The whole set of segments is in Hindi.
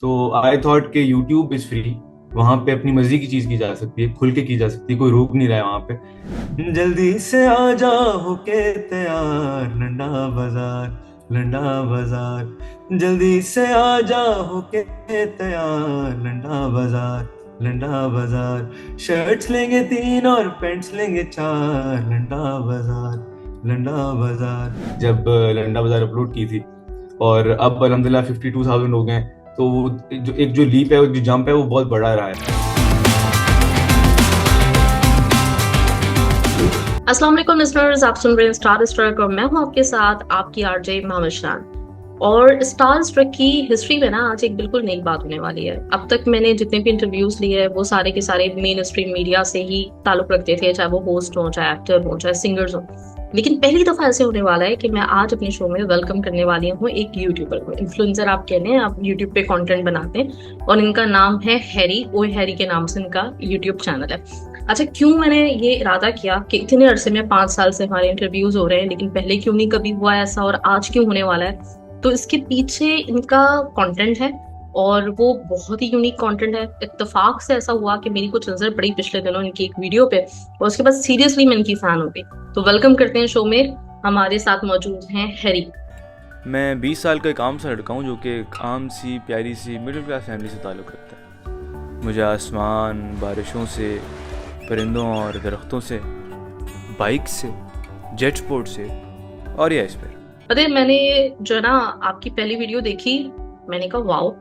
तो आई थॉट कि यूट्यूब इज फ्री, वहां पे अपनी मर्जी की चीज की जा सकती है, खुल के की जा सकती है, कोई रोक नहीं रहा है वहां पे। जल्दी से आ जाओ के तैयार, लंडा बाजार लंडा बाजार, जल्दी से आ जाओ के तैयार, लंडा बाजार लंडा बाजार, शर्ट्स लेंगे 3 और पैंट्स लेंगे 4, लंडा बाजार लंडा बाजार। जब लंडा बाजार अपलोड की थी, और अब अलहमदिल्ला 52,000 हो गए हैं, तो वो जो लीप है, जो जंप है, वो बहुत बड़ा रहा है। अस्सलाम वालेकुम लिसनर्स, आप सुन रहे हैं स्टार स्ट्रक और मैं हूं आपके साथ आपकी आरजे मोहम्मद शान। और स्टार स्ट्रक की हिस्ट्री में ना आज एक बिल्कुल नई बात होने वाली है। अब तक मैंने जितने भी इंटरव्यूज लिए हैं वो सारे के सारे मेन स्ट्रीम मीडिया से ही ताल्लुक रखते थे, चाहे वो होस्ट हो, चाहे एक्टर हो, चाहे सिंगर्स हो। लेकिन पहली दफा ऐसे होने वाला है कि मैं आज अपने शो में वेलकम करने वाली हूँ एक यूट्यूबर को। इन्फ्लुएंसर आप कहते हैं, आप यूट्यूब पे कंटेंट बनाते हैं और इनका नाम है हैरी। ओए हैरी के नाम से इनका यूट्यूब चैनल है। अच्छा, क्यों मैंने ये इरादा किया कि इतने अरसे में 5 साल से हमारे इंटरव्यूज हो रहे हैं, लेकिन पहले क्यों नहीं कभी हुआ ऐसा और आज क्यों होने वाला है? तो इसके पीछे इनका कंटेंट है और वो बहुत ही यूनिक कंटेंट है। इत्तेफाक से ऐसा हुआ कि मेरी कुछ नजर पड़ी पिछले दिनों इनकी एक वीडियो पे और उसके बाद सीरियसली मैं इनकी फैन हो गई। तो वेलकम करते हैं शो में, हमारे साथ मौजूद हैं हैरी। मैं 20 साल का एक आम सा लड़का हूँ जो कि एक आम सी प्यारी सी मिडिल क्लास फैमिली से ताल्लुक़ रखता है। मुझे आसमान, बारिशों से, परिंदों और दरख्तों से, बाइक से, जेट स्पोर्ट से और या इस पर। अरे मैंने जो है ना आपकी पहली वीडियो देखी, मैंने कहा वाओ।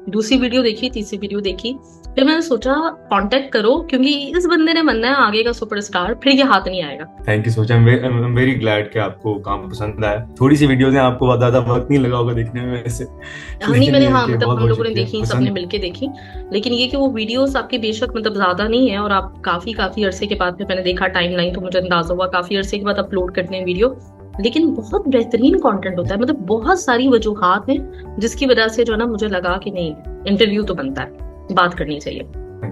दूसरी वीडियो देखी, तीसरी वीडियो देखी, फिर मैंने सोचा कांटेक्ट करो क्योंकि इस बंदे ने बनना है आगे का सुपरस्टार, फिर ये हाथ नहीं आएगा। Thank you so much, I am very glad कि आपको काम पसंद आया। थोड़ी सी वीडियोस हैं, आपको ज्यादा वक्त नहीं लगा होगा देखने में वैसे, हाँ नहीं, लेकिन मैंने ये है हाँ कि मतलब बहुत हम बहुत लोगों ने शुक्रिया देखी, सबने पसंद। मिलके देखी। लेकिन ये कि वो वीडियोस आपके बेशक मतलब ज्यादा नहीं है और आप काफी काफी अरसे के बाद फिर मैंने देखा टाइमलाइन, तो मुझे अंदाजा हुआ काफी अरसे के बाद अपलोड करते हैं वीडियो। लेकिन बहुत बेहतरीन कंटेंट होता है, मतलब बहुत सारी वजूहात हैं जिसकी वजह से जो है ना मुझे लगा कि नहीं, इंटरव्यू तो बनता है, बात करनी चाहिए।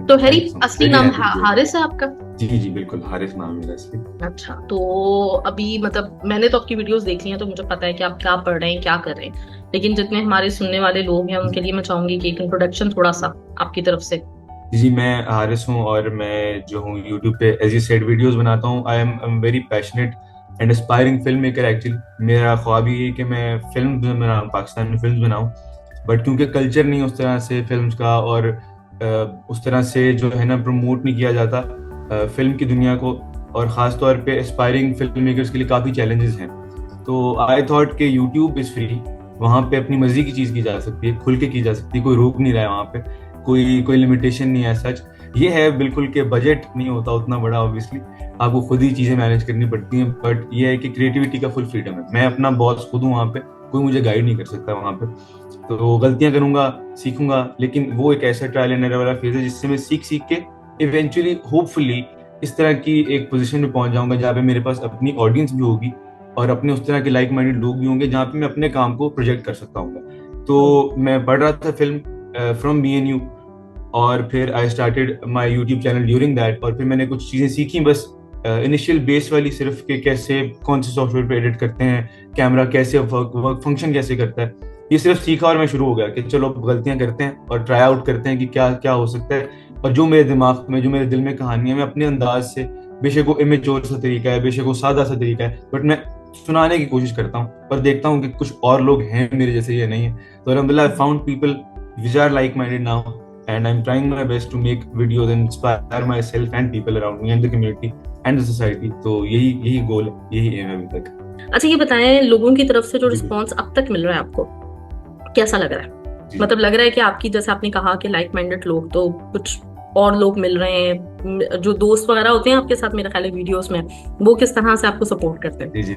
तो हैरी, असली नाम हारिस है आपका? जी जी बिल्कुल, हारिस नाम है मेरा असली। अच्छा, तो अभी मतलब मैंने तो आपकी वीडियोस देख ली हैं, तो मुझे पता है कि आप क्या पढ़ रहे हैं, क्या कर रहे हैं। लेकिन जितने हमारे सुनने वाले लोग हैं उनके लिए मैं चाहूंगी कि एक इंट्रोडक्शन थोड़ा सा आपकी तरफ से। जी, मैं हारिस हूँ और मैं जो हूँ यूट्यूब पे एज यू सेड वीडियोस बनाता हूँ। I am very passionate and aspiring film maker actually. मेरा ख्वाब ये है कि मैं फिल्म बनाऊँ, पाकिस्तान में फिल्म बनाऊँ। बट क्योंकि कल्चर नहीं उस तरह से फिल्म्स का, और उस तरह से जो है ना प्रमोट नहीं किया जाता फिल्म की दुनिया को, और ख़ास तौर पे एस्पायरिंग फिल्म मेकर्स के लिए काफ़ी चैलेंजेस हैं। तो आई थॉट कि यूट्यूब इज़ फ्री, वहाँ पे अपनी मर्जी की चीज़ की जा सकती है, खुल के की जा सकती है, कोई रोक नहीं रहा है वहाँ पे, कोई कोई लिमिटेशन नहीं है सच। ये है बिल्कुल कि बजट नहीं होता उतना बड़ा, ऑब्वियसली आपको खुद ही चीज़ें मैनेज करनी पड़ती हैं। बट ये है कि क्रिएटिविटी का फुल फ्रीडम है, मैं अपना बॉस खुद हूँ वहाँ पे, कोई मुझे गाइड नहीं कर सकता वहाँ पे। तो गलतियां करूंगा, सीखूंगा, लेकिन वो एक ऐसा ट्रायल एंड एरर वाला फेज है जिससे मैं सीख सीख के इवेंचुअली होपफुली इस तरह की एक पोजीशन में पहुंच जाऊंगा जहाँ पे मेरे पास अपनी ऑडियंस भी होगी और अपने उस तरह के लाइक माइंडेड लोग भी होंगे जहाँ पे मैं अपने काम को प्रोजेक्ट कर सकता हूँ। तो मैं पढ़ रहा था फिल्म फ्रॉम BNU, और फिर I started my YouTube channel during that, और फिर मैंने कुछ चीज़ें सीखी बस इनिशियल बेस वाली सिर्फ, कि कैसे कौन से सॉफ्टवेयर पे एडिट करते हैं, कैमरा कैसे वर्क फंक्शन कैसे करता है, ये सिर्फ सीखा और मैं शुरू हो गया कि चलो गलतियां करते हैं और ट्राई आउट करते हैं कि क्या क्या हो सकता है। और जो मेरे दिमाग में, जो मेरे दिल में कहानी है, मैं अपने अंदाज से, बेशक वो इमेच्योर सा तरीका है, बेशक वो सादा सा तरीका है, बट मैं सुनाने की कोशिश करता हूँ और देखता हूँ कि कुछ और लोग हैं मेरे जैसे या नहीं है। तो अलहमदुलिल्लाह I found people which are like minded now, and I'm trying my best to make videos and inspire myself and people around me and the community and the society. तो यही गोल है, यही एम है अभी तक। अच्छा, ये बताएं, लोगों की तरफ से जो जी रिस्पांस अब तक मिल रहा है आपको, कैसा लग रहा है? मतलब लग रहा है कि आपकी, जैसे आपने कहा कि लाइक माइंडेड लोग, तो कुछ और लोग मिल रहे हैं जो दोस्त वगैरह होते हैं आपके साथ, मेरा ख्याल है वीडियोस में, वो किस तरह से आपको सपोर्ट करते हैं? जी जी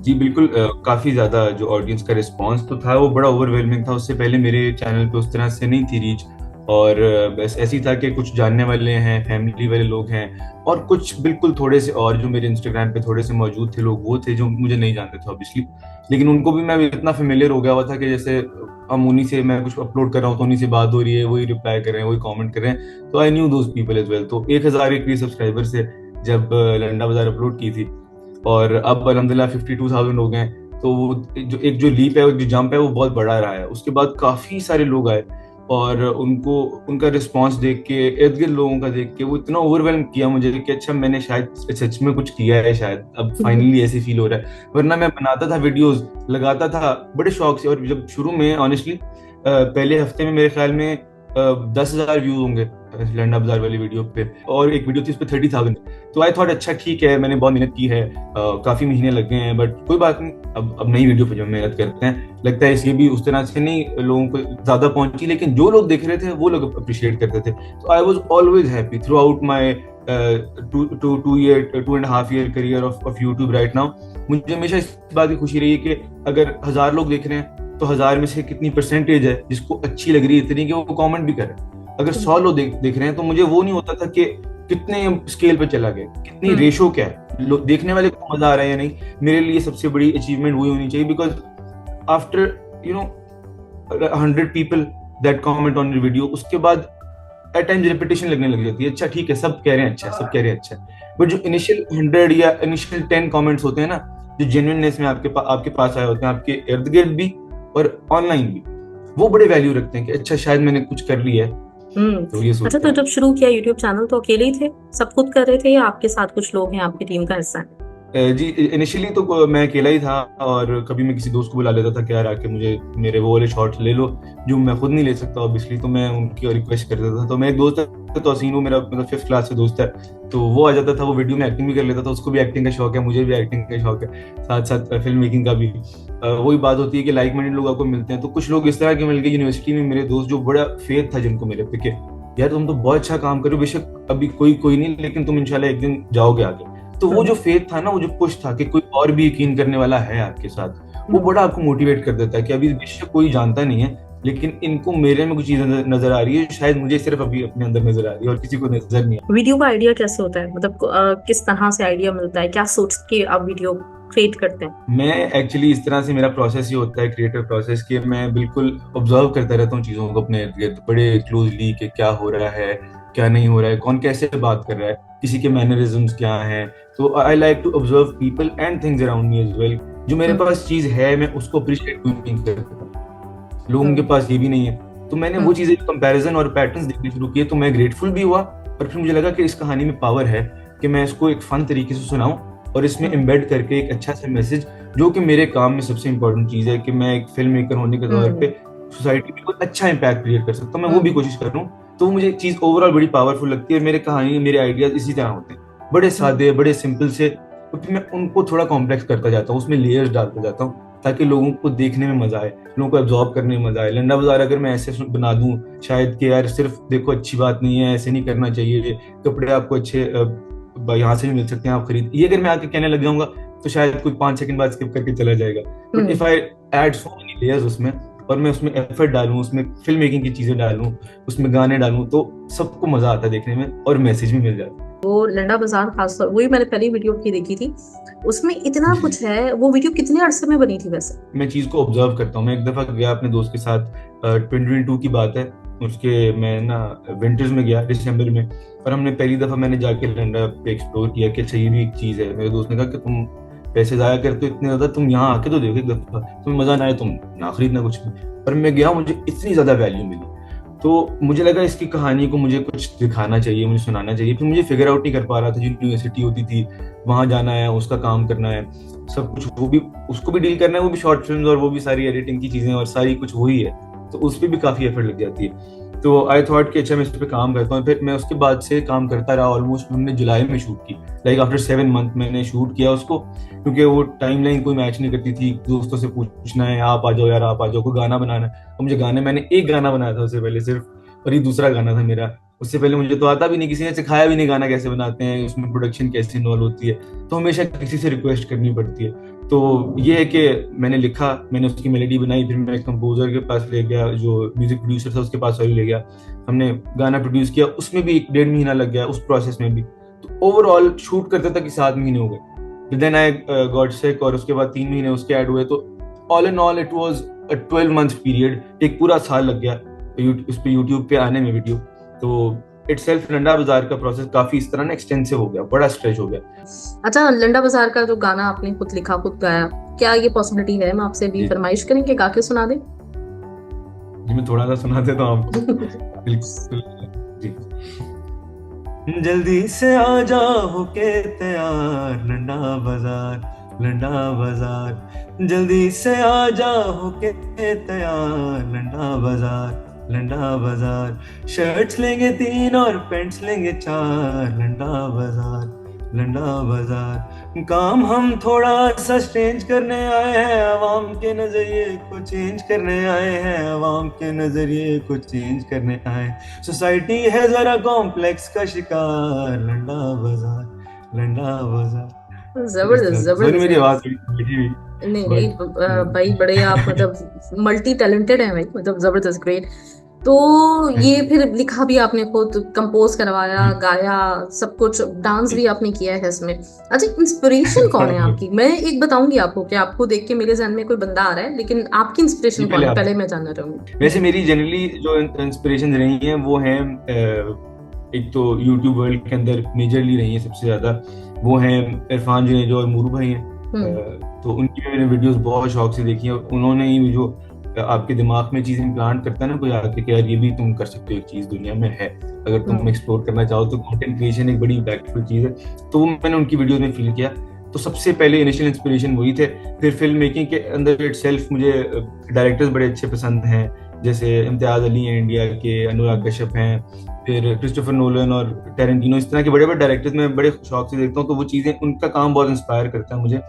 जी बिल्कुल, काफी ज्यादा जो ऑडियंस का रिस्पांस तो था वो बड़ा ओवरवेलमिंग था। उससे पहले मेरे चैनल पे उस तरह से नहीं थी रीच, और बस ऐसी था कि कुछ जानने वाले हैं, फैमिली वाले लोग हैं, और कुछ बिल्कुल थोड़े से और जो मेरे इंस्टाग्राम पे थोड़े से मौजूद थे लोग, वो थे जो मुझे नहीं जानते थे ऑब्वियसली, लेकिन उनको भी मैं इतना फेमिलियर हो गया हुआ था कि जैसे हम उन्हीं से, मैं कुछ अपलोड कर रहा हूँ तो उन्हीं से बात हो रही है, वही रिप्लाई कर रहे हैं, वही कमेंट कर रहे हैं। तो I knew those people as well. तो 1,000 के सब्सक्राइबर से जब लंडा बाजार अपलोड की थी, और अब अलहमदिल्ला 52,000 हो गए हैं, तो वो जो लीप है, जो जंप है, वो बहुत बड़ा रहा है। उसके बाद काफी सारे लोग आए और उनको उनका रिस्पांस देख के, इर्द गिर्द लोगों का देख के वो इतना ओवरवेलम किया मुझे कि अच्छा मैंने शायद सच में कुछ किया है, शायद अब फाइनली ऐसे फील हो रहा है। वरना मैं बनाता था वीडियोस, लगाता था बड़े शौक से, और जब शुरू में ऑनेस्टली पहले हफ्ते में मेरे ख्याल में 10,000 व्यू होंगे लंडा बाजार वाली वीडियो पे, और एक वीडियो थी उस पर 30,000। तो आई थॉट अच्छा ठीक है, मैंने बहुत मेहनत की है, काफी महीने लग गए हैं, बट कोई बात नहीं, अब नई वीडियो पे जो मेहनत करते हैं। लगता है इसलिए भी उस तरह से नहीं लोगों को ज्यादा पहुंची, लेकिन जो लोग देख रहे थे वो लोग अप्रिशिएट करते थे। तो I was always happy through out my 2.5 year career of YouTube right now. मुझे हमेशा इस बात की खुशी रही है कि अगर 1000 लोग देख रहे हैं तो 1000 में से कितनी परसेंटेज है जिसको अच्छी लग रही है, इतनी कि वो कमेंट भी करे। अगर 100 लोग देख रहे हैं तो मुझे वो नहीं होता था कि कितने स्केल पे चला गया, कितनी रेशो क्या है, देखने वाले को मजा आ रहा है या नहीं। मेरे लिए सबसे बड़ी अचीवमेंट वही होनी चाहिए, because after 100 people that comment on your video, उसके बाद एट टाइम्स रिपीटेशन लगने लग जाती है। अच्छा ठीक है, सब कह रहे हैं अच्छा, सब कह रहे हैं अच्छा, बट जो इनिशियल 100 या इनिशियल 10 कमेंट्स होते हैं ना, जो जेन्युइननेस में आपके पास आए होते हैं, आपके इर्द गिर्द भी और ऑनलाइन भी, वो बड़े वैल्यू रखते हैं कि अच्छा शायद मैंने कुछ कर लिया है। तो ये अच्छा, तो जब शुरू किया यूट्यूब चैनल तो अकेले ही थे, सब खुद कर रहे थे या आपके साथ कुछ लोग हैं, आपकी टीम का हिस्सा है? जी इनिशियली तो मैं अकेला ही था, और कभी मैं किसी दोस्त को बुला लेता था कि यार आके मुझे मेरे वो वाले शॉट्स ले लो, जो मैं खुद नहीं ले सकता ऑब्वियसली, तो मैं उनकी रिक्वेस्ट कर देता था। तो मैं एक दोस्त है तोसीन, वो मेरा मतलब 5th क्लास से दोस्त है, तो वो आ जाता था, वो वीडियो में एक्टिंग भी कर लेता था, उसको भी एक्टिंग का शौक है, मुझे भी एक्टिंग का शौक है, साथ साथ फिल्म मेकिंग का भी। वही बात होती है कि लाइक माइंडेड लोग आपको मिलते हैं, तो कुछ लोग इस तरह के मिल गए यूनिवर्सिटी में मेरे दोस्त, जो बड़ा फेथ था जिनको मेरे पे, यार तुम तो बहुत अच्छा काम करो, बेशक अभी कोई नहीं, लेकिन तुम इंशाल्लाह एक दिन जाओगे आगे। तो वो जो फेथ था ना, वो जो पुश था कि कोई और भी यकीन करने वाला है आपके साथ, वो बड़ा आपको मोटिवेट कर देता है कि अभी बेशक कोई जानता नहीं है, लेकिन इनको मेरे में कुछ चीज नजर आ रही है, शायद मुझे सिर्फ अभी अपने अंदर नजर आ रही है और किसी को नजर नहीं आ। वीडियो का आइडिया कैसे होता है, मतलब किस तरह से आइडिया मिलता है, क्या सोच के आप वीडियो क्रिएट करते हैं? मैं एक्चुअली इस तरह से, मेरा प्रोसेस ये होता है क्रिएटिव प्रोसेस, कि मैं बिल्कुल ऑब्जर्व करता रहता हूँ चीजों को अपने इर्द गिर्द बड़े क्लोजली, कि क्या हो रहा है क्या नहीं हो रहा है, कौन कैसे बात कर रहा है, किसी के मैनरिज्म्स क्या हैं। तो I like to observe people and things around me as well. जो मेरे पास चीज है मैं उसको अप्रिशिएट नहीं करता, लोगों के पास ये भी नहीं है। तो मैंने वो चीजें कंपैरिजन और पैटर्न्स देखने शुरू किए, तो मैं ग्रेटफुल भी हुआ, और फिर मुझे लगा कि इस कहानी में पावर है कि मैं इसको एक फन तरीके से सुनाऊं और इसमें एम्बेड करके एक अच्छा सा मैसेज, जो कि मेरे काम में सबसे इंपॉर्टेंट चीज है कि मैं एक फिल्म मेकर होने के तौर पे सोसाइटी में कोई अच्छा इम्पैक्ट क्रिएट कर सकता हूँ, मैं वो भी कोशिश कर रहा हूँ। तो मुझे चीज ओवरऑल बड़ी पावरफुल लगती है। मेरे कहानी, मेरे आइडियाज इसी तरह होते हैं, बड़े सादे, बड़े सिंपल से, तो फिर मैं उनको थोड़ा कॉम्प्लेक्स करता जाता हूँ, उसमें लेयर्स डालता जाता हूँ, ताकि लोगों को देखने में मजा आए, लोगों को एब्जॉर्ब करने में मजा आए। लंडा बाजार अगर मैं ऐसे बना दूं शायद कि यार सिर्फ देखो अच्छी बात नहीं है, ऐसे नहीं करना चाहिए, कपड़े आपको अच्छे यहाँ से भी मिल सकते हैं, आप खरीद, ये अगर मैं आके कहने लग जाऊंगा तो शायद कोई 5 सेकंड बाद स्किप करके चला जाएगा। But if I add so many layers उसमें, और मैं उसमें एफर्ट डालूं, उसमें फिल्म मेकिंग की चीजें डालूं, उसमें गाने डालूं, तो सबको मजा आता है देखने में और मैसेज भी मिल जाता है। वो लंडा बाजार खासतौर, वही मैंने पहली वीडियो की देखी थी, उसमें इतना कुछ है। वो वीडियो कितने अरसे में बनी थी वैसे? मैं चीज को ऑब्जर्व करता हूँ। मैं एक दफा गया अपने दोस्त के साथ, 2022 की बात है, उसके मैं ना विंटर्स में गया दिसंबर में, और हमने पहली दफा मैंने जाके लंडा पे एक्सप्लोर किया कि अच्छा ये भी एक चीज है। मेरे दोस्त ने कहा कि तुम पैसे जाया करते हो इतने ज्यादा, तुम यहाँ आके तो देखो एक दफा, तुम्हें मजा ना आए तुम ना खरीदना कुछ भी। पर मैं गया, मुझे इतनी ज्यादा वैल्यू मिली, तो मुझे लगा इसकी कहानी को मुझे कुछ दिखाना चाहिए, मुझे सुनाना चाहिए। फिर मुझे फिगर आउट नहीं कर पा रहा था, जो यूनिवर्सिटी होती थी वहां जाना है, उसका काम करना है, सब कुछ वो भी, उसको भी डील करना है, वो भी शॉर्ट फिल्म और वो भी सारी एडिटिंग की चीजें और सारी कुछ वही है, तो उस पर भी काफी एफर्ट लग जाती है। तो आई थॉट कि अच्छा मैं इस पर काम करता हूँ। फिर मैं उसके बाद से काम करता रहा, ऑलमोस्ट हमने जुलाई में शूट की, लाइक आफ्टर 7 मंथ मैंने शूट किया उसको, क्योंकि वो टाइमलाइन कोई मैच नहीं करती थी। दोस्तों से पूछना है आप आ जाओ यार, आप आ जाओ, कोई गाना बनाना है, और मुझे गाने, मैंने एक गाना बनाया था उससे पहले सिर्फ, और ये दूसरा गाना था मेरा। उससे पहले मुझे तो आता भी नहीं, किसी ने सिखाया भी नहीं गाना कैसे बनाते हैं, उसमें प्रोडक्शन कैसे इन्वॉल्व होती है, तो हमेशा किसी से रिक्वेस्ट करनी पड़ती है। तो ये है कि मैंने लिखा, मैंने उसकी मेलोडी बनाई, फिर मैं कंपोजर के पास ले गया, जो म्यूजिक प्रोड्यूसर था उसके पास ले गया, हमने गाना प्रोड्यूस किया, उसमें भी 1.5 महीना लग गया उस प्रोसेस में भी। तो ओवरऑल शूट करते तक 7 महीने हो गए। देन आई गॉट सिक, और उसके बाद 3 महीने उसके ऐड हुए। तो all in all it was a 12 month period, एक पूरा साल लग गया उस पे यूट्यूब पे आने में वीडियो। तो इटसेल्फ लंडा बाजार का प्रोसेस काफी इस तरह ना एक्सटेंसिव हो गया, बड़ा स्ट्रेच हो गया। अच्छा, लंडा बाजार का जो गाना आपने खुद लिखा खुद गाया, क्या ये पॉसिबिलिटी है हम आपसे भी फरमाइश करें कि गा के सुना दें? जी मैं थोड़ा सा सुना देता हूँ आपको। बिल्कुल जी। जल्दी से आ जाओ के तैयार लंडा बाजार, लंडा बाजार, जल्दी से आ जाओ के तैयार लंडा बाजार, लंडा बाजार, शर्ट्स लेंगे 3 और पैंट्स लेंगे 4 लंडा बाजार, लंडा बाजार, काम हम थोड़ा सा चेंज करने आए हैं, आवाम के नजरिए को चेंज करने आए हैं, आवाम के नजरिए को चेंज करने आए, सोसाइटी है जरा कॉम्प्लेक्स का शिकार लंडा बाजार, लंडा बाजार। जबरदस्त सॉरी मेरी जबरदस्त। आवाज बैठी हुई, नहीं नहीं भाई बड़े आप मतलब मल्टी टैलेंटेड हैं भाई, मतलब जबरदस्त, ग्रेट। तो ये फिर लिखा भी आपने खुद, कंपोज करवाया, गाया, सब कुछ, डांस भी आपने किया है इसमें। अच्छा, इंस्पिरेशन कौन है आपकी? मैं एक बताऊंगी आपको कि आपको देख के मेरे जहन में कोई बंदा आ रहा है, लेकिन आपकी इंस्पिरेशन कौन है पहले मैं जानना चाहूंगी। वैसे मेरी जनरली जो इंस्पिरेशन रही है वो है एक तो यूट्यूब वर्ल्ड के अंदर मेजरली रही है सबसे ज्यादा, वो है इरफान जुनेजो और मूरू भाई हैं। तो उनकी मैंने वीडियोस बहुत शौक से देखी है। उन्होंने ही जो आपके दिमाग में चीज इम्प्लांट करता है ना कोई आके कि यार ये भी तुम कर सकते हो, एक चीज दुनिया में है, अगर तुम एक्सप्लोर करना चाहो तो कंटेंट क्रिएशन एक बड़ी इम्पैक्टफुल चीज है। तो वो मैंने उनकी वीडियोस में फील किया। तो सबसे पहले इनिशियल इंस्पिरेशन वही थे। फिर फिल्म मेकिंग के अंदर इटसेल्फ मुझे डायरेक्टर्स बड़े अच्छे पसंद हैं, जैसे इम्तियाज अली हैं इंडिया के, अनुराग कश्यप हैं, फिर क्रिस्टोफर नोलन और टेरेंटिनो, इस तरह के बड़े बड़े डायरेक्टर्स मैं बड़े शौक से देखता हूँ। तो वो चीजें, उनका काम बहुत इंस्पायर करता है मुझे।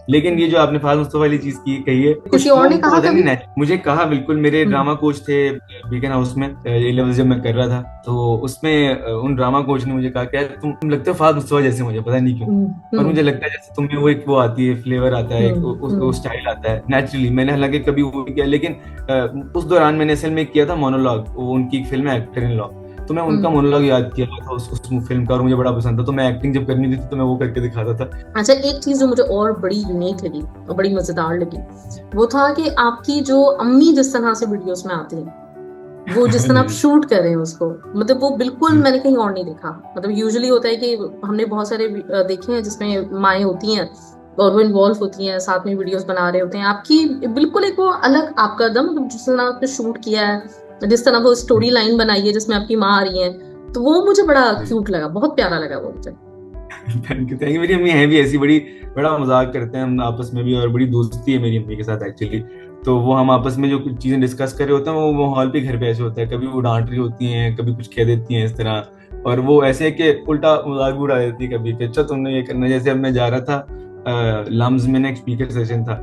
लेकिन ये जो आपने फाज मुस्तफा वाली चीज की कही है, किसी और ने कहा नहीं, मुझे कहा, बिल्कुल। मेरे ड्रामा कोच थे बीकन हाउस में, ए लेवल्स जब मैं कर रहा था, तो उसमें उन ड्रामा कोच ने मुझे कहा कि तुम लगते हो फाज मुस्तफा जैसे, मुझे पता नहीं क्यों, पर मुझे लगता है जैसे तुम्हें वो एक वो आती है, फ्लेवर आता है, वो स्टाइल आता है नेचुरली। मैंने हालांकि कभी वो किया, लेकिन उस दौरान मैंने असल में किया था मोनोलॉग, वो उनकी एक फिल्म है एक्टर इन लॉ, तो मैं उनका मोनोलॉग याद किया था उस फिल्म का, और मुझे बड़ा पसंद था। तो मैं एक्टिंग जब करनी थी तो मैं वो करके दिखाता था। अच्छा, एक चीज जो मुझे और बड़ी यूनिक लगी और बड़ी मजेदार लगी, वो था कि आपकी जो अम्मी जिस तरह से वीडियोस में आती हैं, वो जिस तरह आप शूट कर रहे हैं उसको, मतलब वो बिल्कुल मैंने कहीं और नहीं देखा। मतलब यूजुअली होता है कि हमने बहुत सारे देखे हैं जिसमें माएँ होती हैं और वो इन्वॉल्व होती हैं, साथ में वीडियोस बना रहे होते हैं। आपकी बिल्कुल एक वो अलग आपका दम, मतलब जिस तरह आपने शूट किया है, जिस तरह वो स्टोरी लाइन बनाई है जिसमें आपकी माँ आ रही है, तो वो मुझे बड़ा क्यूट लगा, बहुत प्यारा लगा वो मुझे। Thank you. मेरी अम्मी है भी ऐसी, बड़ा मजाक करते हैं हम आपस में भी, और बड़ी दोस्ती है मेरी अम्मी के साथ एक्चुअली। तो वो हम आपस में जो कुछ चीजें डिस्कस कर रहे होते हैं, वो माहौल पे घर पे ऐसे होता है, कभी वो डांट रही होती हैं, कभी कुछ कह देती हैं इस तरह, और वो ऐसे कि उल्टा मजाक भी उड़ा देती है कभी कि अच्छा तुमने ये करना। जैसे अब मैं जा रहा था लम्स में, एक स्पीकर सेशन था,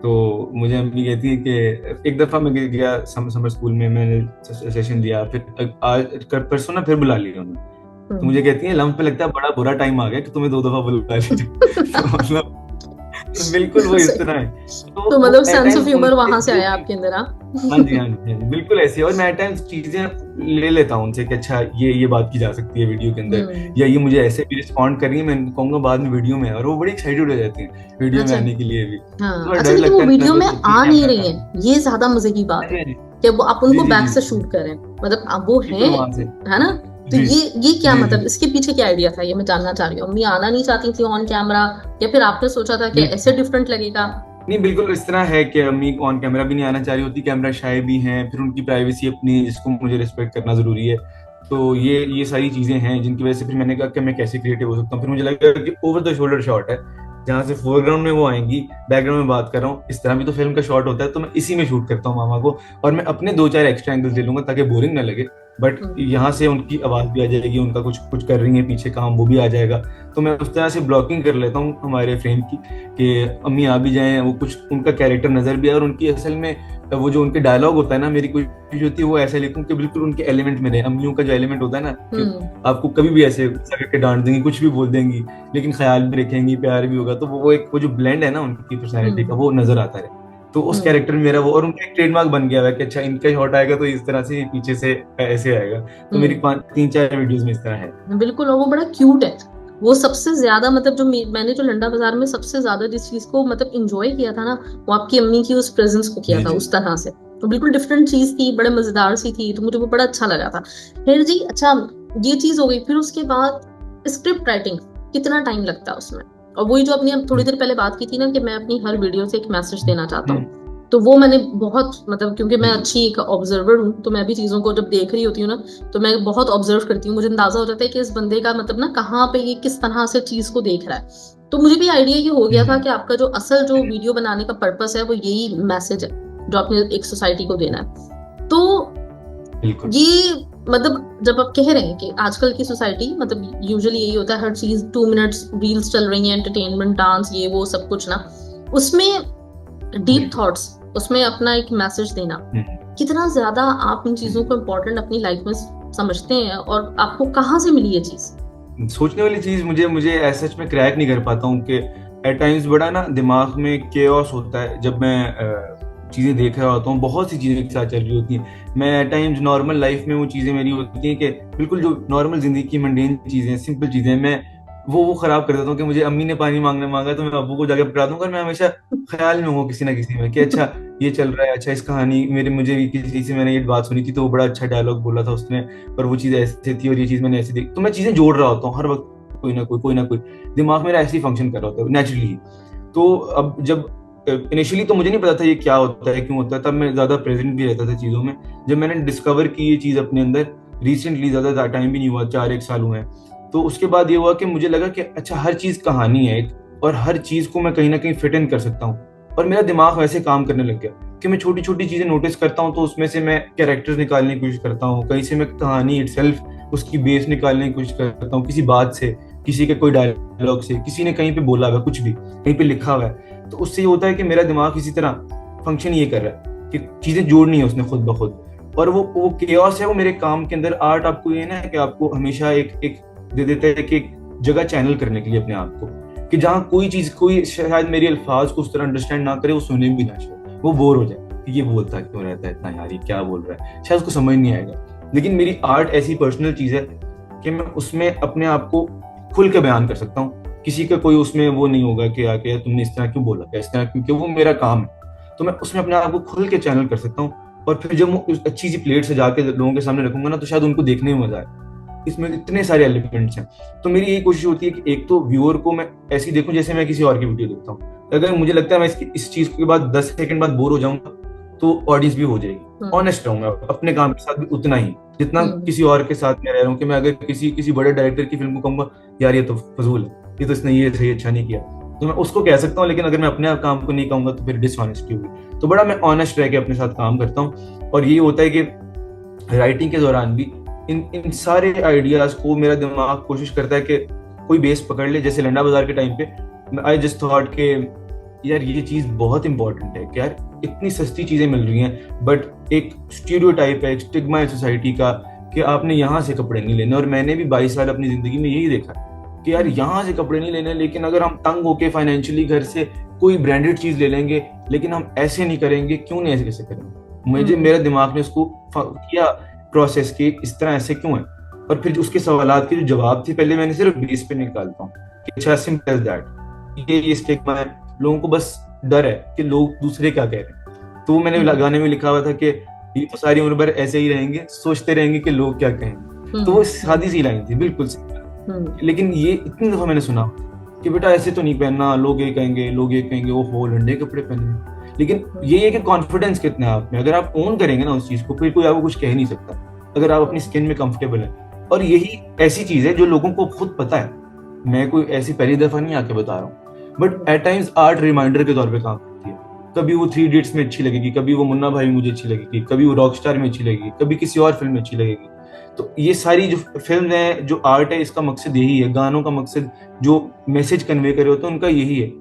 तो मुझे अम्मी कहती है कि एक दफा मैं गया समर स्कूल में, मैंने सेशन लिया, फिर आज परसों ना फिर बुला लिया उन्होंने, तो मुझे कहती है लम्स पे लगता है बड़ा बुरा टाइम आ गया कि तुम्हें 2 दफा बुला लिया। तो मतलब बिल्कुल वो इस तरह है। तो मतलब सेंस ऑफ ह्यूमर वहां से आया आपके अंदर। हाँ जी बिल्कुल ऐसे। और मैं टाइम्स चीजें ले लेता हूँ उनसे कि अच्छा ये बात की जा सकती है वीडियो के अंदर, या ये मुझे ऐसे भी रिस्पॉन्ड कर रही है, मैं कहूंगा बाद में वीडियो में, और वो बड़ी एक्साइटेड हो जाती है वीडियो में आने के लिए भी। अच्छा, लेकिन वो वीडियो में आ नहीं रही है, ये ज्यादा मजे की बात है कि वो आप उनको बैक से शूट करें, मतलब अब वो है ना। तो ये क्या मतलब इसके पीछे क्या आइडिया था, ये मैं जानना चाह रही हूँ। अम्मी आना नहीं चाहती थी ऑन कैमरा, या फिर आपने सोचा था कि ऐसे डिफरेंट लगेगा? नहीं, बिल्कुल इस तरह है कि अम्मी ऑन कैमरा भी नहीं आना चाह रही होती, कैमरा शाय भी हैं, फिर उनकी प्राइवेसी अपनी, जिसको मुझे रिस्पेक्ट करना जरूरी है। तो ये सारी चीजें हैं जिनकी वजह से फिर मैंने कहा कि मैं कैसे क्रिएटिव हो सकता हूँ। फिर मुझे लगा कि ओवर द शोल्डर शॉट है, जहाँ से फोरग्राउंड में वो आएंगी, बैकग्राउंड में बात कर रहा हूँ, इस तरह भी तो फिल्म का शॉट होता है, तो मैं इसी में शूट करता हूँ मामा को, और मैं अपने 2-4 एक्स्ट्रा एंगल्स ले लूंगा ताकि बोरिंग ना लगे, बट यहाँ से उनकी आवाज भी आ जाएगी, उनका कुछ कर रही है पीछे काम, वो भी आ जाएगा। तो मैं उस तरह से ब्लॉकिंग कर लेता हूँ हमारे फ्रेम की कि अम्मी आ भी जाएं, वो कुछ उनका कैरेक्टर नजर भी आए, और उनकी असल में वो जो उनके डायलॉग होता है ना, मेरी कोशिश होती है वो ऐसे लिखूं कि बिल्कुल उनके एलिमेंट में रहे। अम्मियों का जो एलिमेंट होता है ना, आपको कभी भी ऐसे करके डांट देंगी, कुछ भी बोल देंगी, लेकिन ख्याल भी रखेंगी, प्यार भी होगा, तो वो जो ब्लेंड है ना उनकी पर्सनैलिटी का, वो नजर आता है। तो उस कैरेक्टर में मेरा वो, और उनका एक ट्रेडमार्क बन गया है कि अच्छा इनका शॉट आएगा तो इस तरह से पीछे से ऐसे आएगा। तो मेरी 3-4 वीडियोस में इस तरह है। बिल्कुल, और वो बड़ा क्यूट है। वो सबसे ज्यादा मतलब जो मैंने जो लंडा बाजार में सबसे ज्यादा जिस चीज को मतलब इंजॉय किया था ना, वो आपकी अम्मी की उस प्रेजेंस को किया था उस तरह से। तो बिल्कुल डिफरेंट चीज थी, बड़े मजेदार सी थी, तो मुझे वो बड़ा अच्छा लगा था। फिर जी अच्छा, ये चीज हो गई, फिर उसके बाद स्क्रिप्ट राइटिंग कितना टाइम लगता है उसमें? और वही जो अपनी अब थोड़ी देर पहले बात की थी ना कि मैं अपनी हर वीडियो से एक मैसेज देना चाहता हूँ, तो वो मैंने बहुत मतलब, क्योंकि मैं अच्छी एक ऑब्जर्वर हूँ, तो मैं भी चीज़ों को जब देख रही होती हूँ ना, तो मैं बहुत ऑब्जर्व करती हूँ। मुझे अंदाजा हो जाता है कि इस बंदे का मतलब ना कहाँ पे ये किस तरह से चीज़ को देख रहा है। तो मुझे भी आइडिया ये हो गया था कि आपका जो असल जो वीडियो बनाने का पर्पस है वो यही मैसेज है जो आपने एक सोसाइटी को देना है। तो ये मतलब जब आप कह रहे हैं कि आजकल की सोसाइटी मतलब यूजुअली यही होता है, हर चीज 2 मिनट्स रील्स चल रही हैं, एंटरटेनमेंट, डांस, ये वो सब कुछ ना, उसमें डीप थॉट्स, उसमें अपना एक मैसेज देना, कितना ज्यादा आप इन चीजों को इम्पोर्टेंट अपनी लाइफ में समझते हैं, और आपको कहाँ से मिली ये चीज? सोचने वाली चीज मुझे ऐसा सच में क्रैक नहीं कर पाता हूँ कि एट टाइम्स बड़ा ना दिमाग में केओस होता है जब मैं चीजें देख रहा होता हूँ, बहुत सी चीजें एक साथ चल रही होती हैं। मैं एट टाइम्स नॉर्मल लाइफ में वो चीजें मेरी होती हैं कि बिल्कुल जो नॉर्मल जिंदगी की मंडेन चीजें, सिंपल चीजें, मैं वो खराब कर देता हूँ कि मुझे अम्मी ने पानी मांगा तो मैं अब्बू को जाके पकड़ा दूंगा, और मैं हमेशा ख्याल में हूँ किसी ना किसी में कि अच्छा ये चल रहा है, अच्छा इस कहानी मुझे किसी से मैंने ये बात सुनी थी तो वो बड़ा अच्छा डायलॉग बोला था उसने, पर वो चीज ऐसे थी और ये चीज मैंने ऐसे देखी, तो मैं चीजें जोड़ रहा होता हूँ हर वक्त, कोई ना कोई दिमाग मेरा ऐसे ही फंक्शन कर रहा होता है नेचुरली। तो अब जब इनिशियली तो मुझे नहीं पता था ये क्या होता है, क्यों होता है, तब मैं ज्यादा प्रेजेंट भी रहता था चीजों में। जब मैंने डिस्कवर की ये चीज अपने अंदर रिसेंटली, ज्यादा टाइम भी नहीं हुआ, 4-1 साल हुए हैं, तो उसके बाद ये हुआ कि मुझे लगा कि अच्छा हर चीज कहानी है एक, और हर चीज को मैं कहीं ना कहीं फिट इन कर सकता हूँ। और मेरा दिमाग वैसे काम करने लग गया कि मैं छोटी छोटी चीजें नोटिस करता हूँ तो उसमें से मैं कैरेक्टर्स निकालने की कोशिश करता हूँ, कहीं से मैं कहानी इटसेल्फ उसकी बेस निकालने की कोशिश करता हूँ, किसी बात से, किसी के कोई डायलॉग से, किसी ने कहीं पे बोला हुआ कुछ भी, कहीं पे लिखा हुआ है, तो उससे ये होता है कि मेरा दिमाग इसी तरह फंक्शन ये कर रहा है कि चीजें जोड़नी है उसने खुद ब खुद। और वो केओस है वो मेरे काम के अंदर। आर्ट आपको ये ना कि आपको हमेशा एक दे देता है कि एक जगह चैनल करने के लिए अपने आप को, कि जहाँ कोई शायद मेरे अल्फाज को उस तरह अंडरस्टैंड ना करे, वो सुने भी ना, शायद वो बोर हो जाए कि ये बोलता क्यों रहता है इतना यार, ये क्या बोल रहा है, शायद उसको समझ नहीं आएगा। लेकिन मेरी आर्ट ऐसी पर्सनल चीज है कि मैं उसमें अपने आप को खुल के बयान कर सकता हूँ, किसी का कोई उसमें वो नहीं होगा कि आके तुमने इस तरह क्यों बोला, इस तरह, क्योंकि वो मेरा काम है। तो मैं उसमें अपने आप को खुल के चैनल कर सकता हूँ, और फिर जब मैं अच्छी सी प्लेट सजा के लोगों के सामने रखूंगा ना, तो शायद उनको देखने में मजा आए। इसमें इतने सारे एलिमेंट्स हैं। तो मेरी यही कोशिश होती है कि एक तो व्यूअर को मैं ऐसे ही देखूं जैसे मैं किसी और की वीडियो देखता हूँ। अगर मुझे लगता है मैं इस चीज के बाद 10 सेकंड बाद बोर हो जाऊंगा, तो ऑडियंस भी हो जाएगी। ऑनेस्ट रहूंगा अपने काम के साथ भी उतना ही जितना किसी और के साथ मैं रह रहा हूँ। कि मैं अगर किसी बड़े डायरेक्टर की फिल्म को कहूंगा यार ये तो फजूल है, ये तो इसने ये सही अच्छा नहीं किया, तो मैं उसको कह सकता हूँ। लेकिन अगर मैं अपने काम को नहीं कहूंगा तो फिर डिसऑनेस्टी होगी। तो बड़ा मैं ऑनेस्ट रह के अपने साथ काम करता हूँ। और ये होता है कि राइटिंग के दौरान भी इन सारे आइडियाज को मेरा दिमाग कोशिश करता है कि कोई बेस पकड़ ले। जैसे लंडा बाजार के टाइम पे आई जस्ट थॉट के यार ये चीज बहुत इंपॉर्टेंट है कि यार इतनी सस्ती चीजें मिल रही हैं, बट एक स्टीरियोटाइप है, एक स्टिग्मा है सोसाइटी का कि आपने यहाँ से कपड़े नहीं लेने। और मैंने भी 22 साल अपनी जिंदगी में यही देखा कि यार यहाँ से कपड़े नहीं लेने, लेकिन अगर हम तंग होके फाइनेंशियली घर से कोई ब्रांडेड चीज ले लेंगे, लेकिन हम ऐसे नहीं करेंगे, क्यों नहीं ऐसे कैसे करेंगे। मेरे दिमाग ने उसको किया प्रोसेस की इस तरह ऐसे क्यों है। और फिर उसके सवालात के जो जवाब थे पहले मैंने सिर्फ बेस पे निकालता हूँ कि अच्छा सिंपल एज दैट, ये स्टिग्मा है, लोगों को बस डर है कि लोग दूसरे क्या कह रहे हैं। तो मैंने गाने में लिखा हुआ था कि ये तो सारी उम्र भर ऐसे ही रहेंगे, सोचते रहेंगे कि लोग क्या कहेंगे। तो वो सादी सी लाइन थी बिल्कुल सी। लेकिन ये इतनी दफा मैंने सुना कि बेटा ऐसे तो नहीं पहनना, लोग ये कहेंगे वो हो लंडे कपड़े पहने। लेकिन ये है कि कॉन्फिडेंस कितना है आप में, अगर आप ओन करेंगे ना उस चीज को, फिर कोई आपको कुछ कह नहीं सकता अगर आप अपनी स्किन में कंफर्टेबल है। और यही ऐसी चीज है जो लोगों को खुद पता है। मैं कोई ऐसी पहली दफा नहीं आके बता रहा हूँ, but at times art reminder के तौर पे काम करती है। कभी वो 3 इडियट्स में अच्छी लगेगी, कभी वो मुन्ना भाई मुझे अच्छी लगेगी, कभी वो रॉकस्टार में अच्छी लगेगी, कभी किसी और फिल्म में अच्छी लगेगी। तो ये सारी जो फिल्म है, जो आर्ट है, इसका मकसद यही है। गानों का मकसद जो मैसेज कन्वे करे होते हैं उनका यही है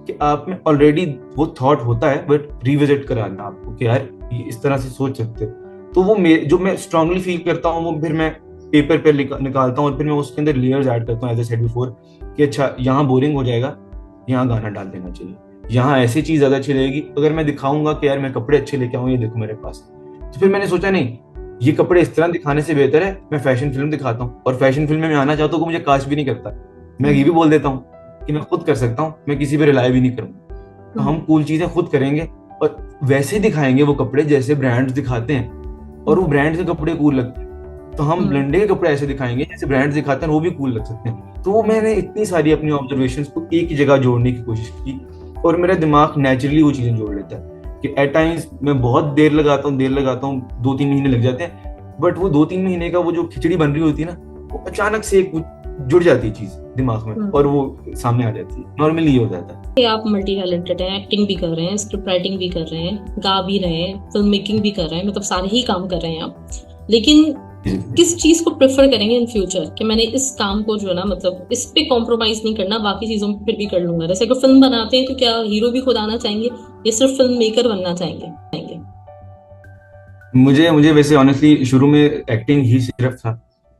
कि आप में ऑलरेडी वो थॉट होता है, बट रिविजिट कराना आपको कि यार ये इस तरह से सोच सकते हो। तो वो जो मैं स्ट्रांगली फील करता हूँ वो फिर मैं पेपर पर निकालता हूँ, और फिर मैं उसके अंदर लेयर्स ऐड करता हूँ एज आई सेड बिफोर कि अच्छा यहाँ बोरिंग हो जाएगा, यहाँ गाना डाल देना चाहिए, यहाँ ऐसी चीज ज्यादा अच्छी लगेगी। अगर मैं दिखाऊंगा कि यार मैं कपड़े अच्छे लेके आऊँ, ये देखो मेरे पास, तो फिर मैंने सोचा नहीं, ये कपड़े इस तरह दिखाने से बेहतर है मैं फैशन फिल्म दिखाता हूँ। और फैशन फिल्म में मैं आना चाहता हूँ, मुझे कास्ट भी नहीं करता, मैं ये भी बोल देता हूँ कि मैं खुद कर सकता हूँ, मैं किसी पे रिलाई भी नहीं करूंगा। तो हम कूल चीजें खुद करेंगे और वैसे दिखाएंगे वो कपड़े जैसे ब्रांड्स दिखाते हैं, और वो ब्रांड के कपड़े कूल लगते हैं। तो हम लंडे के कपड़े ऐसे दिखाएंगे जैसे ब्रांड्स दिखाते हैं, वो भी कूल लग सकते हैं। तो मैंने इतनी सारी अपनी ऑब्जर्वेशंस को एक ही जगह जोड़ने की कोशिश की, और मेरा दिमाग नेचुरली वो चीजें जोड़ लेता है। कि एट टाइम्स मैं बहुत देर लगाता हूँ 2-3 महीने लग जाते हैं, बट वो 2-3 महीने का वो जो खिचड़ी बन रही होती है ना, वो अचानक से एक जुड़ जाती है चीज दिमाग में और वो सामने आ जाती है। नॉर्मली ये हो जाता है। आप मल्टी टैलेंटेड हैं, एक्टिंग भी कर रहे हैं, स्क्रिप्ट राइटिंग भी कर रहे हैं, गा भी रहे हैं, फिल्म मेकिंग भी कर रहे हैं, मतलब सारे ही काम कर रहे हैं आप, लेकिन किस चीज को प्रेफर करेंगे इन फ्यूचर कि मैंने इस काम को जो है ना, मतलब इस पे कॉम्प्रोमाइज नहीं करना, बाकी चीजों पे फिर भी कर लूंगा? जैसे अगर फिल्म बनाते हैं तो क्या हीरो भी खुद आना चाहेंगे या सिर्फ फिल्म मेकर बनना चाहेंगे? मुझे वैसे ऑनेस्टली शुरू में एक्टिंग ही सिर्फ था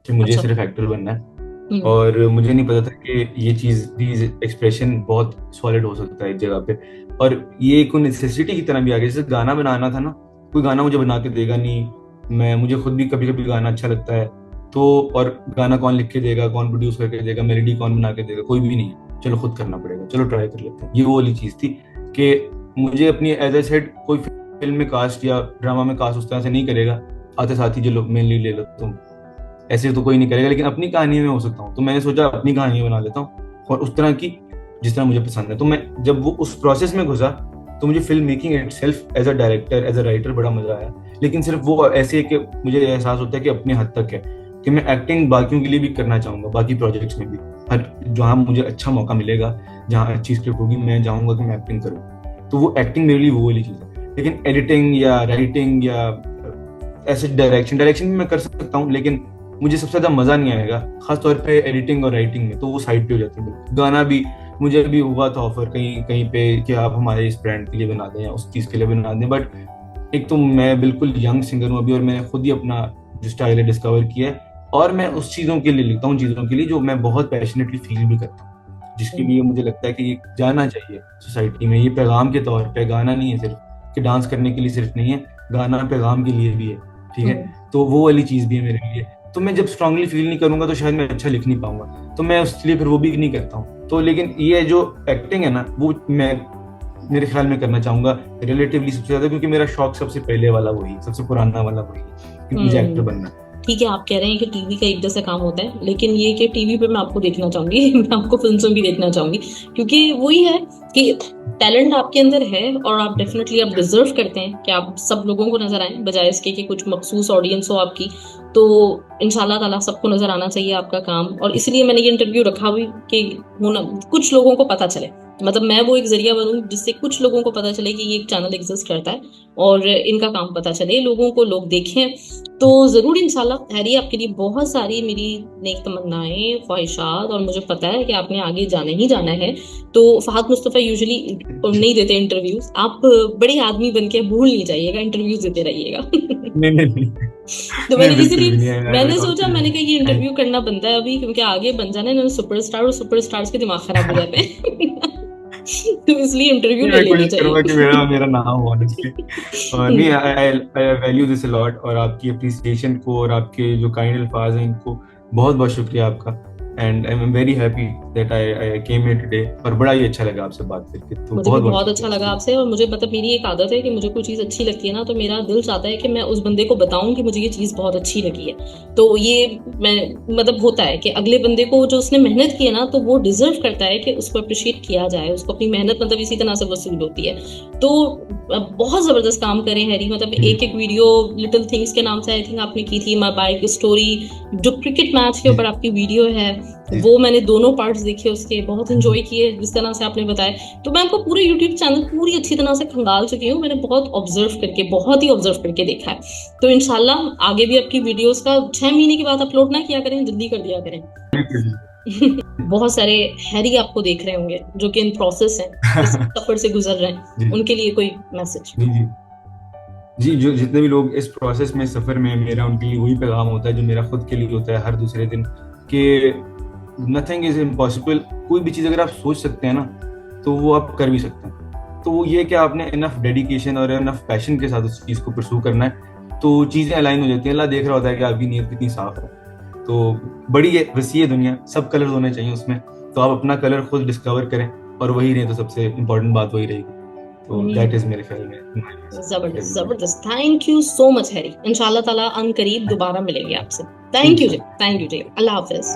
कि मुझे सिर्फ एक्टर बनना है, और मुझे नहीं पता था कि ये चीज एक्सप्रेशन बहुत सॉलिड हो सकता है एक जगह पे, और ये एक नेसेसिटी की तरह भी आ गया। जैसे गाना बनाना था ना, कोई गाना मुझे बना के देगा नहीं, मुझे खुद भी कभी कभी गाना अच्छा लगता है तो, और गाना कौन लिख के देगा, कौन प्रोड्यूस करके देगा, मेलोडी कौन बना के देगा, कोई भी नहीं, चलो खुद करना पड़ेगा, चलो ट्राई कर लेते हैं। ये वो वाली चीज थी कि मुझे अपनी एज ए सेड कोई फिल्म में कास्ट या ड्रामा में कास्ट उस तरह से नहीं करेगा, आते साथ ही जो लोग मेनली ले लो तुम, ऐसे तो कोई नहीं करेगा, लेकिन अपनी कहानी में हो सकता हूँ। तो मैंने सोचा अपनी कहानी बना लेता हूँ और उस तरह की जिस तरह मुझे पसंद है। तो मैं जब वो उस प्रोसेस में घुसा तो मुझे film making itself as a director, as a writer बड़ा मजा आया, लेकिन सिर्फ वो ऐसे कि मुझे एहसास होता है कि अपने हद तक है, कि मैं एक्टिंग बाकियों के लिए भी करना चाहूंगा, बाकी प्रोजेक्ट्स में भी, हर जहाँ मुझे अच्छा मौका मिलेगा, जहाँ अच्छी स्क्रिप्ट होगी, मैं चाहूंगा कि मैं एक्टिंग करूँ। तो वो एक्टिंग मेरे लिए वो वाली चीज़ है। लेकिन एडिटिंग या राइटिंग या ऐसे डायरेक्शन भी मैं कर सकता हूँ, लेकिन मुझे सबसे ज्यादा मजा नहीं आएगा खासतौर पे एडिटिंग और राइटिंग में, तो वो साइड पे हो जाती है। गाना भी मुझे अभी हुआ था ऑफर कहीं पे कि आप हमारे इस ब्रांड के लिए बना दें या उस चीज के लिए बना दें, बट एक तो मैं बिल्कुल यंग सिंगर हूँ अभी, और मैंने खुद ही अपना जो स्टाइल है डिस्कवर किया है, और मैं उस चीजों के लिए लिखता हूँ, चीजों के लिए जो मैं बहुत पैशनेटली फील भी करता हूँ, जिसके लिए मुझे लगता है कि ये जाना चाहिए सोसाइटी में, ये पैगाम के तौर पे, गाना नहीं है सिर्फ कि डांस करने के लिए सिर्फ नहीं है, गाना पैगाम के लिए भी है, ठीक है। तो वो वाली चीज भी है मेरे लिए। तो मैं जब स्ट्रांगली फील नहीं करूंगा तो शायद मैं अच्छा लिख नहीं पाऊंगा, तो मैं उसके लिए फिर वो भी नहीं करता हूँ। तो लेकिन ये जो एक्टिंग है ना, वो मैं मेरे ख्याल में करना चाहूंगा रिलेटिवली सबसे ज्यादा, क्योंकि मेरा शौक सबसे पहले वाला वही, सबसे पुराना वाला वही, क्योंकि मुझे एक्टर बनना है। ठीक है, आप कह रहे हैं कि टीवी का एक जैसा काम होता है, लेकिन ये कि टीवी पे मैं आपको देखना चाहूंगी मैं आपको फिल्म में भी देखना चाहूंगी, क्योंकि वही है कि टैलेंट आपके अंदर है और आप डेफिनेटली आप डिजर्व करते हैं कि आप सब लोगों को नजर आए, बजाय इसके कि कुछ मखसूस ऑडियंस हो आपकी। तो इंशाल्लाह ताला सबको नजर आना चाहिए आपका काम, और इसलिए मैंने ये इंटरव्यू रखा भी कि होना कुछ लोगों को पता चले, मतलब मैं वो एक जरिया बनूं जिससे कुछ लोगों को पता चले कि ये एक चैनल एग्जिस्ट करता है और इनका काम पता चले लोगों को, लोग देखें। तो जरूर इंशाल्लाह हैरी, आपके लिए बहुत सारी मेरी नेक तमन्नाएं, ख्वाहिशात, और मुझे पता है कि आपने आगे जाना ही जाना है। तो फहद मुस्तफा यूजुअली नहीं देते इंटरव्यूज, आप बड़े आदमी बन के भूल नहीं जाइएगा, इंटरव्यूज देते रहिएगा नहीं। तो मैंने इसलिए मैंने सोचा, मैंने कहा ये इंटरव्यू करना बनता है अभी, क्योंकि आगे बन जाना है सुपरस्टार, और सुपरस्टार्स के दिमाग खराब हो जाते हैं तो इसलिए इंटरव्यू ले लेना चाहिए कि मेरा नाम हो ऑनेस्टली। और नहीं, I value this a lot, और आपकी अप्रिसिएशन को और आपके जो काइंड अल्फाज हैं इनको बहुत बहुत शुक्रिया आपका, and I am very happy that I came here today, और बड़ा ही अच्छा लगा आपसे बात करके। तो मुझे बहुत अच्छा लगा आपसे, और मुझे मतलब मेरी एक आदत है कि मुझे कोई चीज़ अच्छी लगती है ना, तो मेरा दिल चाहता है कि मैं उस बंदे को बताऊं कि मुझे ये चीज़ बहुत अच्छी लगी है। तो ये मैं मतलब होता है कि अगले बंदे को जो उसने मेहनत की है ना, तो वो डिजर्व करता है कि उसको अप्रिशिएट किया जाए, उसको अपनी मेहनत मतलब इसी तरह से वसूल होती है। तो बहुत जबरदस्त काम करें हैरी, मतलब एक वीडियो लिटिल थिंग्स के नाम से आई थिंक आपने की थी, माय बाइक स्टोरी, जो क्रिकेट मैच के ऊपर आपकी वीडियो है, वो मैंने दोनों पार्ट्स देखे उसके, बहुत एंजॉय किए जिस तरह से आपने बताया। तो मैं आपको पूरे यूट्यूब चैनल पूरी अच्छी तरह से खंगाल चुकी हूँ, मैंने बहुत ही ऑब्जर्व करके देखा है। तो इंशाल्लाह आगे भी आपकी वीडियोस का 6 महीने के बाद अपलोड ना किया करें, जल्दी कर दिया करें बहुत सारे हैरी आपको देख रहे होंगे जो कि इन प्रोसेस हैं, इस सफर से गुजर रहे हैं, उनके लिए कोई मैसेज? जी, जो जितने भी लोग इस प्रोसेस में, सफर में, मेरा उनके लिए वही पैगाम होता है जो मेरा खुद के लिए होता है हर दूसरे दिन, कि नथिंग इज इम्पॉसिबल। कोई भी चीज़ अगर आप सोच सकते हैं ना, तो वो आप कर भी सकते हैं। तो वो ये कि आपने इनफ डेडिकेशन और इनफ पैशन के साथ उस चीज़ को परस्यू करना है, तो चीज़ें अलाइन हो जाती हैं। अल्लाह देख रहा होता है कि आपकी नीयत कितनी साफ है। तो बड़ी वसी है दुनिया, सब कलर होने चाहिए उसमें, तो आप अपना कलर खुद डिस्कवर करें, और वही रहे तो सबसे इम्पोर्टेंट बात वही रहेगी। तो दैट इज मेरे ख्याल में जबरदस्त। Thank you so much Harry, इंशाल्लाह ताला अनकरीब दोबारा मिलेंगे आपसे। थैंक यू जी, अल्लाह हाफिज।